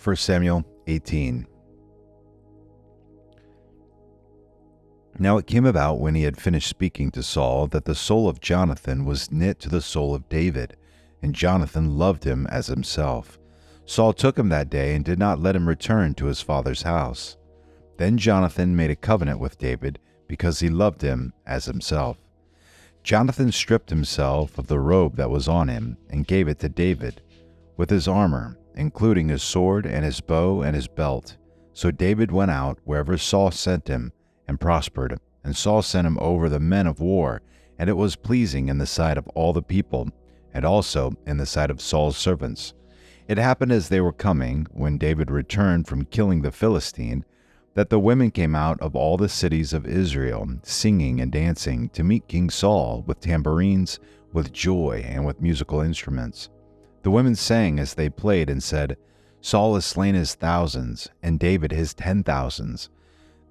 1 Samuel 18. Now it came about when he had finished speaking to Saul that the soul of Jonathan was knit to the soul of David, and Jonathan loved him as himself. Saul took him that day and did not let him return to his father's house. Then Jonathan made a covenant with David because he loved him as himself. Jonathan stripped himself of the robe that was on him and gave it to David, with his armor, including his sword and his bow and his belt. So David went out wherever Saul sent him and prospered, and Saul sent him over the men of war, and it was pleasing in the sight of all the people, and also in the sight of Saul's servants. It happened as they were coming, when David returned from killing the Philistine, that the women came out of all the cities of Israel, singing and dancing, to meet King Saul with tambourines, with joy, and with musical instruments. The women sang as they played and said, "Saul has slain his thousands, and David his 10,000s."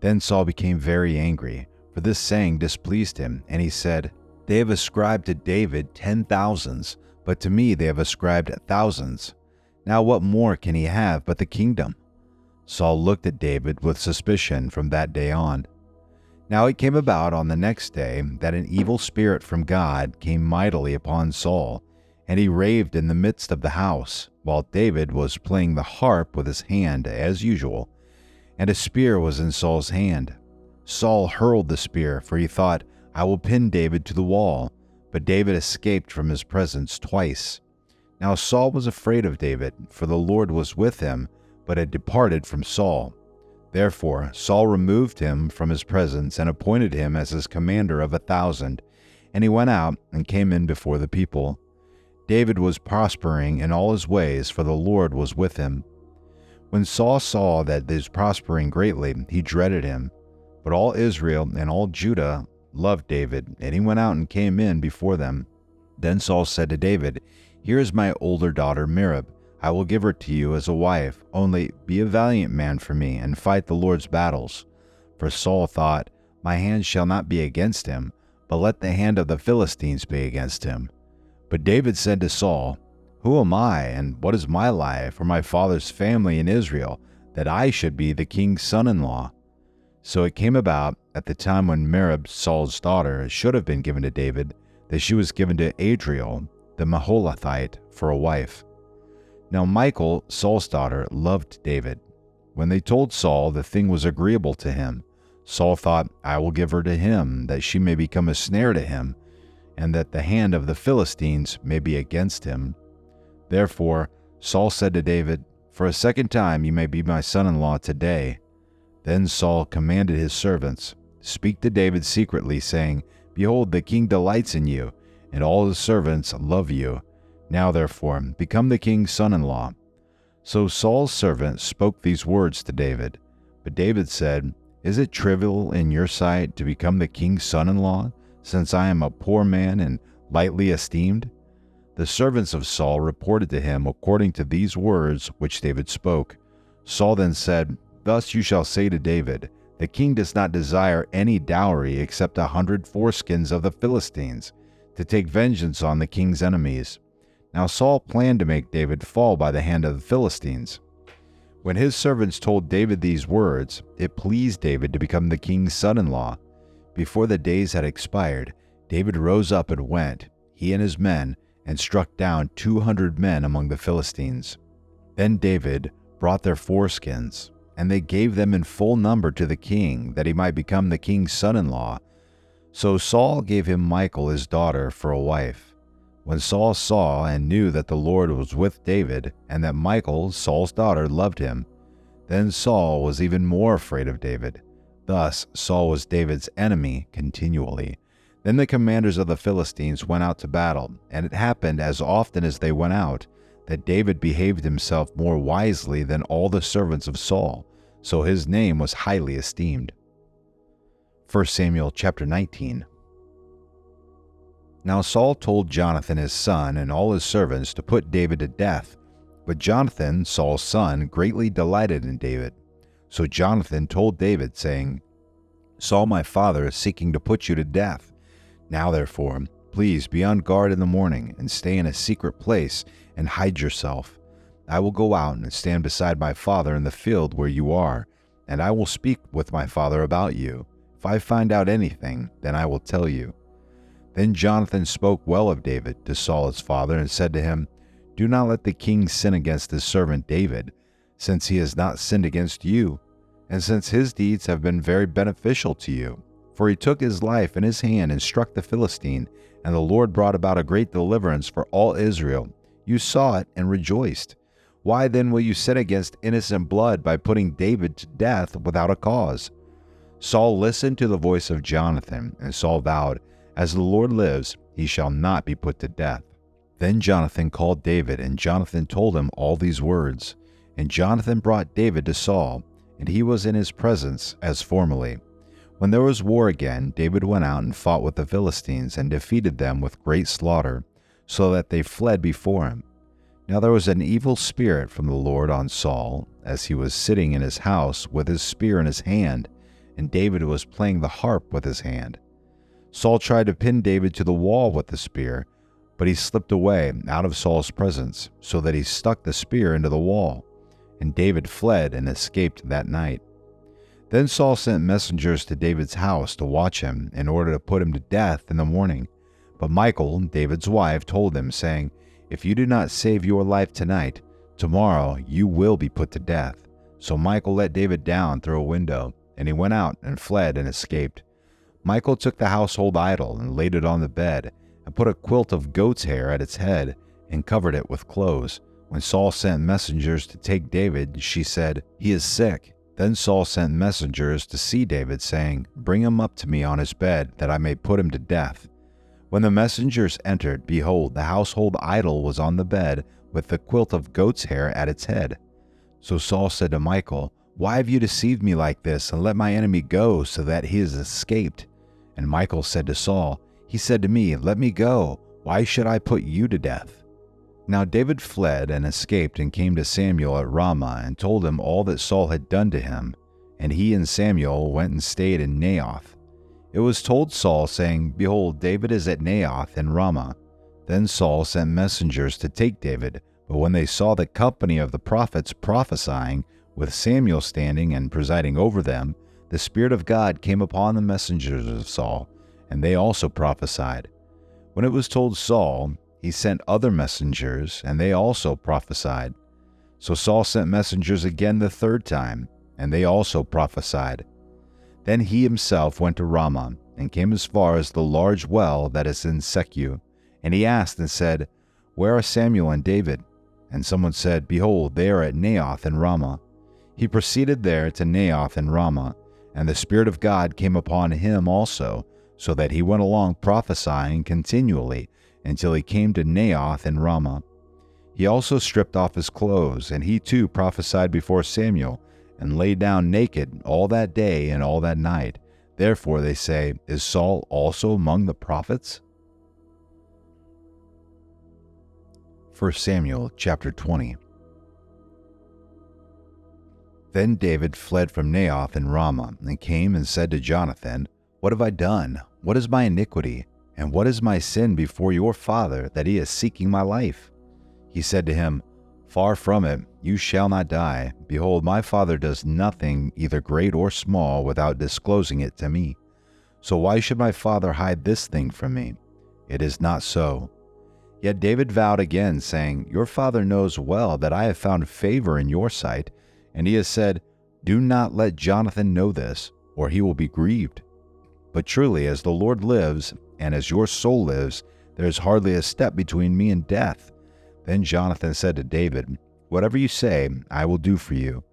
Then Saul became very angry, for this saying displeased him, and he said, "They have ascribed to David 10,000s, but to me they have ascribed thousands. Now what more can he have but the kingdom?" Saul looked at David with suspicion from that day on. Now it came about on the next day that an evil spirit from God came mightily upon Saul, and he raved in the midst of the house, while David was playing the harp with his hand as usual, and a spear was in Saul's hand. Saul hurled the spear, for he thought, "I will pin David to the wall," but David escaped from his presence twice. Now Saul was afraid of David, for the Lord was with him, but had departed from Saul. Therefore Saul removed him from his presence and appointed him as his commander of 1,000, and he went out and came in before the people. David was prospering in all his ways, for the Lord was with him. When Saul saw that he was prospering greatly, he dreaded him. But all Israel and all Judah loved David, and he went out and came in before them. Then Saul said to David, "Here is my older daughter Merab. I will give her to you as a wife. Only be a valiant man for me, and fight the Lord's battles." For Saul thought, "My hand shall not be against him, but let the hand of the Philistines be against him." But David said to Saul, "Who am I, and what is my life, or my father's family in Israel, that I should be the king's son-in-law?" So it came about, at the time when Merab, Saul's daughter, should have been given to David, that she was given to Adriel, the Maholathite, for a wife. Now Michal, Saul's daughter, loved David. When they told Saul the thing was agreeable to him, Saul thought, "I will give her to him, that she may become a snare to him, and that the hand of the Philistines may be against him." Therefore Saul said to David, "For a second time you may be my son-in-law today." Then Saul commanded his servants, "Speak to David secretly, saying, 'Behold, the king delights in you, and all his servants love you. Now therefore become the king's son-in-law.'" So Saul's servant spoke these words to David. But David said, "Is it trivial in your sight to become the king's son-in-law, since I am a poor man and lightly esteemed?" The servants of Saul reported to him according to these words which David spoke. Saul then said, "Thus you shall say to David, 'The king does not desire any dowry except 100 foreskins of the Philistines, to take vengeance on the king's enemies.'" Now Saul planned to make David fall by the hand of the Philistines. When his servants told David these words, it pleased David to become the king's son-in-law. Before the days had expired, David rose up and went, he and his men, and struck down 200 men among the Philistines. Then David brought their foreskins, and they gave them in full number to the king, that he might become the king's son-in-law. So Saul gave him Michal his daughter for a wife. When Saul saw and knew that the Lord was with David, and that Michal, Saul's daughter, loved him, then Saul was even more afraid of David. Thus Saul was David's enemy continually. Then the commanders of the Philistines went out to battle, and it happened as often as they went out, that David behaved himself more wisely than all the servants of Saul, so his name was highly esteemed. 1 Samuel chapter 19. Now Saul told Jonathan his son and all his servants to put David to death, but Jonathan, Saul's son, greatly delighted in David. So Jonathan told David, saying, "Saul my father is seeking to put you to death. Now therefore, please be on guard in the morning, and stay in a secret place, and hide yourself. I will go out and stand beside my father in the field where you are, and I will speak with my father about you. If I find out anything, then I will tell you." Then Jonathan spoke well of David to Saul his father, and said to him, "Do not let the king sin against his servant David, since he has not sinned against you, and since his deeds have been very beneficial to you. For he took his life in his hand and struck the Philistine, and the Lord brought about a great deliverance for all Israel. You saw it and rejoiced. Why then will you sin against innocent blood by putting David to death without a cause?" Saul listened to the voice of Jonathan, and Saul vowed, "As the Lord lives, he shall not be put to death." Then Jonathan called David, and Jonathan told him all these words. And Jonathan brought David to Saul, and he was in his presence as formerly. When there was war again, David went out and fought with the Philistines, and defeated them with great slaughter, so that they fled before him. Now there was an evil spirit from the Lord on Saul, as he was sitting in his house with his spear in his hand, and David was playing the harp with his hand. Saul tried to pin David to the wall with the spear, but he slipped away out of Saul's presence, so that he stuck the spear into the wall, and David fled and escaped that night. Then Saul sent messengers to David's house to watch him, in order to put him to death in the morning. But Michal, David's wife, told him, saying, "If you do not save your life tonight, tomorrow you will be put to death." So Michal let David down through a window, and he went out and fled and escaped. Michal took the household idol and laid it on the bed, and put a quilt of goat's hair at its head, and covered it with clothes. When Saul sent messengers to take David, she said, "He is sick." Then Saul sent messengers to see David, saying, "Bring him up to me on his bed, that I may put him to death." When the messengers entered, behold, the household idol was on the bed, with the quilt of goat's hair at its head. So Saul said to Michal, "Why have you deceived me like this, and let my enemy go, so that he has escaped?" And Michal said to Saul, "He said to me, 'Let me go. Why should I put you to death?'" Now David fled and escaped, and came to Samuel at Ramah, and told him all that Saul had done to him. And he and Samuel went and stayed in Naioth. It was told Saul, saying, "Behold, David is at Naioth in Ramah." Then Saul sent messengers to take David, but when they saw the company of the prophets prophesying, with Samuel standing and presiding over them, the Spirit of God came upon the messengers of Saul, and they also prophesied. When it was told Saul, he sent other messengers, and they also prophesied. So Saul sent messengers again the third time, and they also prophesied. Then he himself went to Ramah, and came as far as the large well that is in Secu. And he asked and said, "Where are Samuel and David?" And someone said, "Behold, they are at Naioth in Ramah." He proceeded there to Naioth in Ramah, and the Spirit of God came upon him also, so that he went along prophesying continually, until he came to Naioth in Ramah. He also stripped off his clothes, and he too prophesied before Samuel, and lay down naked all that day and all that night. Therefore they say, "Is Saul also among the prophets?" 1 Samuel chapter 20. Then David fled from Naioth in Ramah, and came and said to Jonathan, "What have I done? What is my iniquity? And what is my sin before your father, that he is seeking my life?" He said to him, "Far from it, you shall not die. Behold, my father does nothing, either great or small, without disclosing it to me. So why should my father hide this thing from me? It is not so." Yet David vowed again, saying, "Your father knows well that I have found favor in your sight." And he has said, "Do not let Jonathan know this, or he will be grieved. But truly, as the Lord lives, and as your soul lives, there is hardly a step between me and death." Then Jonathan said to David, "Whatever you say, I will do for you."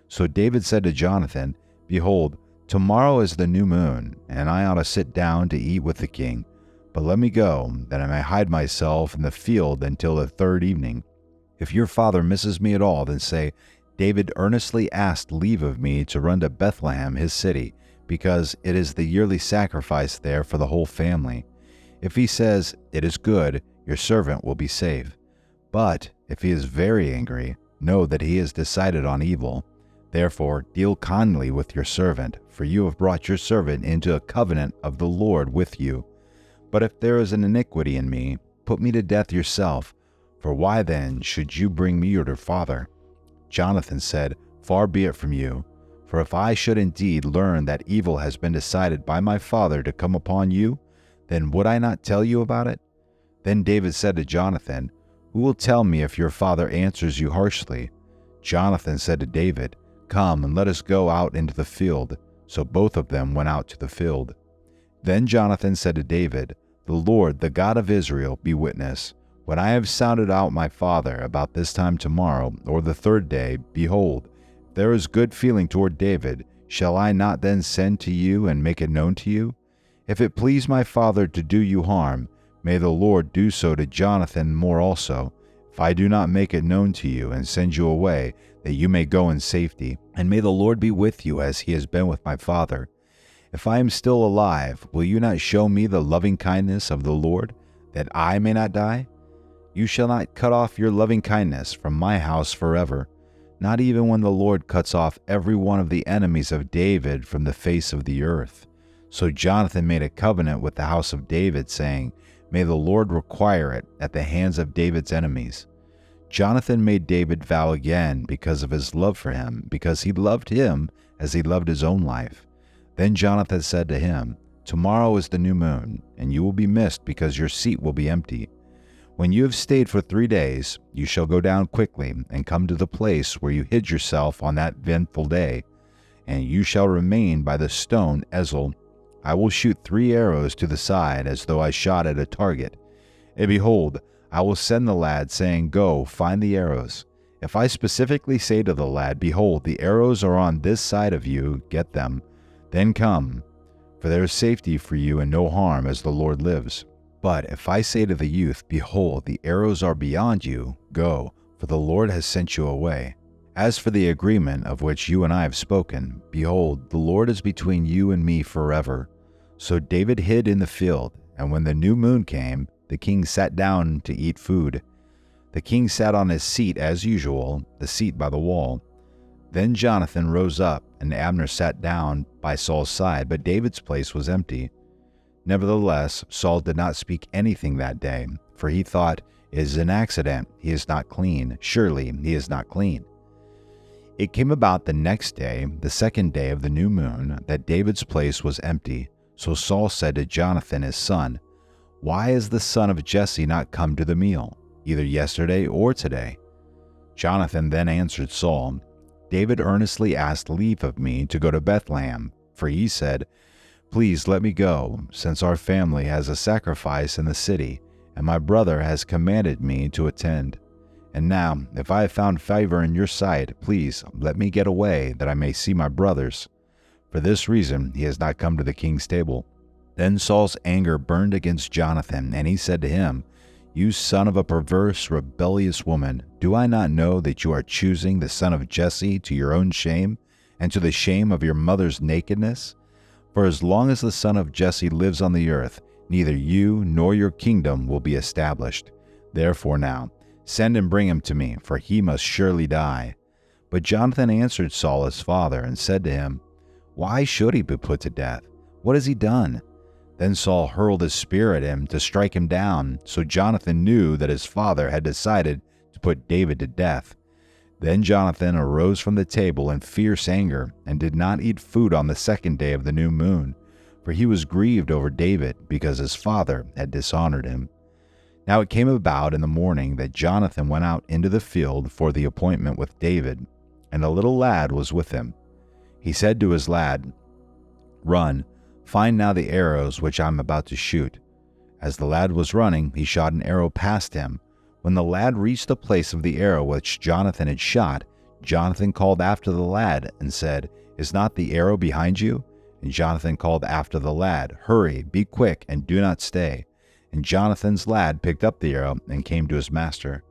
So David said to Jonathan, "Behold, tomorrow is the new moon, and I ought to sit down to eat with the king. But let me go, that I may hide myself in the field until the third evening. If your father misses me at all, then say, 'David earnestly asked leave of me to run to Bethlehem, his city, because it is the yearly sacrifice there for the whole family.' If he says, 'It is good,' your servant will be safe. But if he is very angry, know that he has decided on evil. Therefore deal kindly with your servant, for you have brought your servant into a covenant of the Lord with you. But if there is an iniquity in me, put me to death yourself, For why then should you bring me your father? Jonathan said, Far be it from you. For if I should indeed learn that evil has been decided by my father to come upon you, then would I not tell you about it? Then David said to Jonathan, Who will tell me if your father answers you harshly? Jonathan said to David, Come and let us go out into the field. So both of them went out to the field. Then Jonathan said to David, The Lord, the God of Israel, be witness. When I have sounded out my father about this time tomorrow, or the third day, behold, if there is good feeling toward David, shall I not then send to you and make it known to you? If it please my father to do you harm, may the Lord do so to Jonathan more also, if I do not make it known to you and send you away, that you may go in safety. And may the Lord be with you as he has been with my father. If I am still alive, will you not show me the loving kindness of the Lord, that I may not die? You shall not cut off your loving kindness from my house forever, not even when the Lord cuts off every one of the enemies of David from the face of the earth. So Jonathan made a covenant with the house of David, saying, May the Lord require it at the hands of David's enemies. Jonathan made David vow again because of his love for him, because he loved him as he loved his own life. Then Jonathan said to him, Tomorrow is the new moon, and you will be missed because your seat will be empty. When you have stayed for 3 days, you shall go down quickly and come to the place where you hid yourself on that eventful day, and you shall remain by the stone Ezel. I will shoot 3 arrows to the side as though I shot at a target. And behold, I will send the lad, saying, Go, find the arrows. If I specifically say to the lad, Behold, the arrows are on this side of you, get them. Then come, for there is safety for you and no harm, as the Lord lives. But if I say to the youth, Behold, the arrows are beyond you, go, for the Lord has sent you away. As for the agreement of which you and I have spoken, behold, the Lord is between you and me forever. So David hid in the field, and when the new moon came, the king sat down to eat food. The king sat on his seat as usual, the seat by the wall. Then Jonathan rose up, and Abner sat down by Saul's side, but David's place was empty. Nevertheless, Saul did not speak anything that day, for he thought, It is an accident, he is not clean, surely he is not clean. It came about the next day, the second day of the new moon, that David's place was empty. So Saul said to Jonathan his son, Why is the son of Jesse not come to the meal, either yesterday or today? Jonathan then answered Saul, David earnestly asked leave of me to go to Bethlehem, for he said, Please let me go, since our family has a sacrifice in the city, and my brother has commanded me to attend. And now, if I have found favor in your sight, please let me get away, that I may see my brothers. For this reason he has not come to the king's table. Then Saul's anger burned against Jonathan, and he said to him, You son of a perverse, rebellious woman, do I not know that you are choosing the son of Jesse to your own shame, and to the shame of your mother's nakedness? For as long as the son of Jesse lives on the earth, neither you nor your kingdom will be established. Therefore now, send and bring him to me, for he must surely die. But Jonathan answered Saul his father, and said to him, Why should he be put to death? What has he done? Then Saul hurled his spear at him to strike him down, so Jonathan knew that his father had decided to put David to death. Then Jonathan arose from the table in fierce anger, and did not eat food on the second day of the new moon, for he was grieved over David, because his father had dishonored him. Now it came about in the morning that Jonathan went out into the field for the appointment with David, and a little lad was with him. He said to his lad, Run, find now the arrows which I am about to shoot. As the lad was running, he shot an arrow past him. When the lad reached the place of the arrow which Jonathan had shot, Jonathan called after the lad and said, Is not the arrow behind you? And Jonathan called after the lad, Hurry, be quick, and do not stay. And Jonathan's lad picked up the arrow and came to his master.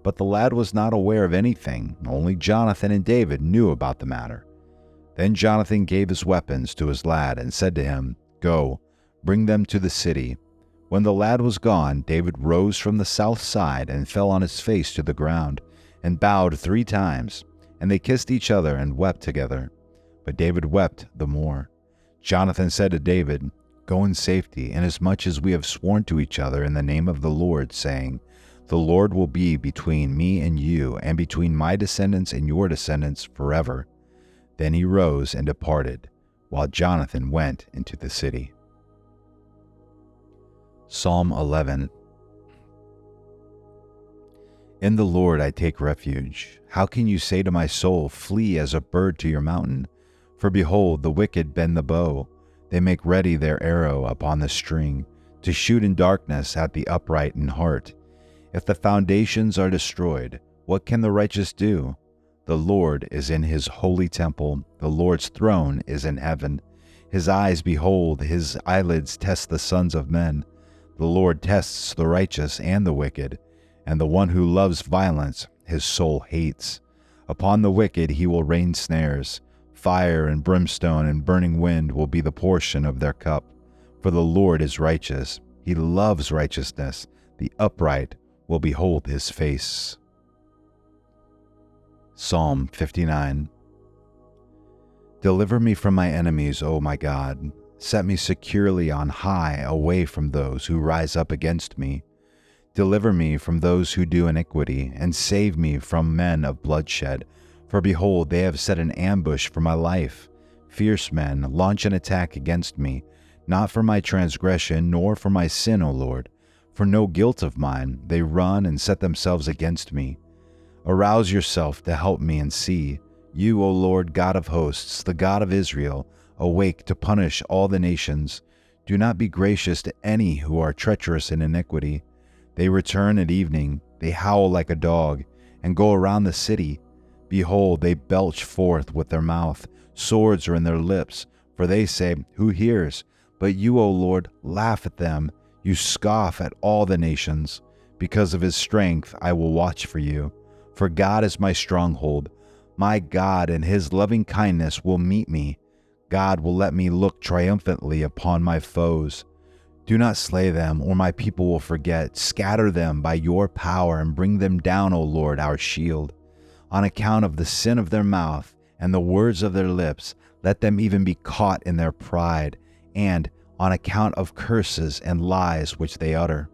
But the lad was not aware of anything, only Jonathan and David knew about the matter. Then Jonathan gave his weapons to his lad and said to him, Go, bring them to the city. When the lad was gone, David rose from the south side and fell on his face to the ground, and bowed 3 times. And they kissed each other and wept together. But David wept the more. Jonathan said to David, Go in safety, inasmuch as we have sworn to each other in the name of the Lord, saying, The Lord will be between me and you, and between my descendants and your descendants forever." Then he rose and departed, while Jonathan went into the city. Psalm 11. In the Lord I take refuge. How can you say to my soul, "Flee as a bird to your mountain"? For behold, the wicked bend the bow. They make ready their arrow upon the string, to shoot in darkness at the upright in heart. If the foundations are destroyed, what can the righteous do? The Lord is in his holy temple. The Lord's throne is in heaven. His eyes behold, his eyelids test the sons of men. The Lord tests the righteous and the wicked, and the one who loves violence his soul hates. Upon the wicked he will rain snares. Fire and brimstone and burning wind will be the portion of their cup. For the Lord is righteous. He loves righteousness. The upright will behold his face. Psalm 59. Deliver me from my enemies, O my God. Set me securely on high, away from those who rise up against me. Deliver me from those who do iniquity, and save me from men of bloodshed. For behold, they have set an ambush for my life. Fierce men launch an attack against me, not for my transgression, nor for my sin, O Lord. For no guilt of mine, they run and set themselves against me. Arouse yourself to help me and see. You, O Lord, God of hosts, the God of Israel, awake to punish all the nations. Do not be gracious to any who are treacherous in iniquity. They return at evening, they howl like a dog, and go around the city. Behold, they belch forth with their mouth. Swords are in their lips, for they say, "Who hears?" But you, O Lord, laugh at them. You scoff at all the nations. Because of his strength I will watch for you. For God is my stronghold. My God and his loving kindness will meet me. God will let me look triumphantly upon my foes. Do not slay them, or my people will forget. Scatter them by your power and bring them down, O Lord, our shield. On account of the sin of their mouth and the words of their lips, let them even be caught in their pride, and on account of curses and lies which they utter.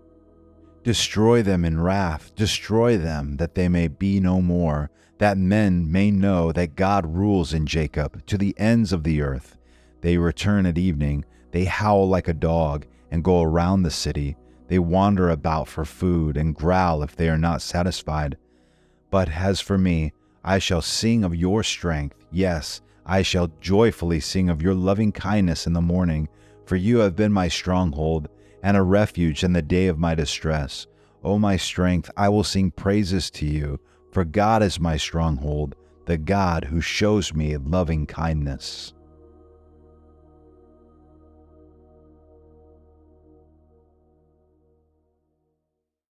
Destroy them in wrath, destroy them, that they may be no more, that men may know that God rules in Jacob to the ends of the earth. They return at evening, they howl like a dog, and go around the city. They wander about for food and growl if they are not satisfied. But as for me, I shall sing of your strength. Yes, I shall joyfully sing of your loving kindness in the morning, for you have been my stronghold and a refuge in the day of my distress. O my strength, I will sing praises to you, for God is my stronghold, the God who shows me loving kindness.